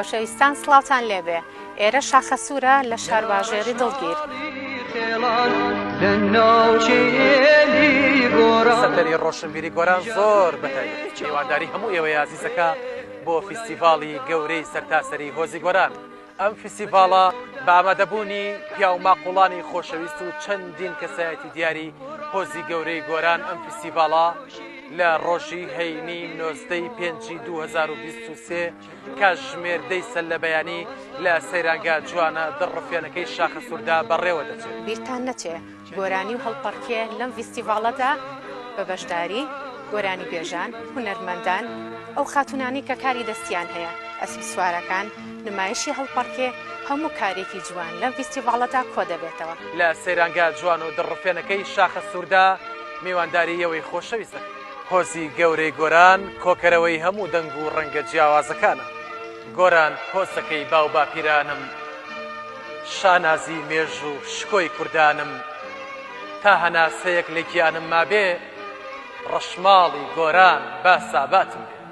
خۆشەویستان سڵاوتان لێبێ ئێرە شاخە سوورە لە شارباژێری دڵگیر سەتەری ڕۆشنبیری گۆران زۆر بەتایبەت میوانداری هەموو ئێوەی عزیزەکە بۆ فیستیڤاڵی گەورەی سەرتاسەری هۆزی گۆران. ئەم فیستیڤاڵە بە ئامادەبوونی پیا و ماقوڵانی خۆشەویست و چەندین کەسایەتی دیاری هۆزی گەورەی گۆران ئەم فیستیڤاڵە لە ڕۆژی هەینی 19/5/2023 کاتژمێردەی سەل لە بەیانی لە سەیرانگا جوانە دڕفێنەکەی شاخە سووردا بەڕێوە دەچێت. بیرتان نەچێ گۆرانی و هەڵپەڕکێ لەم فیستیڤاڵەدا بە بەشداری گۆرانی بێژان، هونەرمەندان، ئەو خاتونانی کە کاری دەستیان هەیە، ئەسپی سوارەکان، نمایشی هەڵپەڕکێ هەموو کارێکی جوان لەم فیستیڤاڵەدا کۆ دەبێتەوە. لە سەیرانگا جوان و دڕفێنەکەی شاخە سووردا میوانداری ئەوەی خۆشەویستە هۆزی گەورەی گۆران کۆکەرەوەی هەموو دەنگ و ڕەنگە جیاوازەکانە. گۆران هۆزەکەی باو باپیرانم، شانازی مێژ و شکۆی کوردانم، تا هەناسەیەک لێکیانم مابێ ڕەشماڵی گۆران با ساباتم بێ.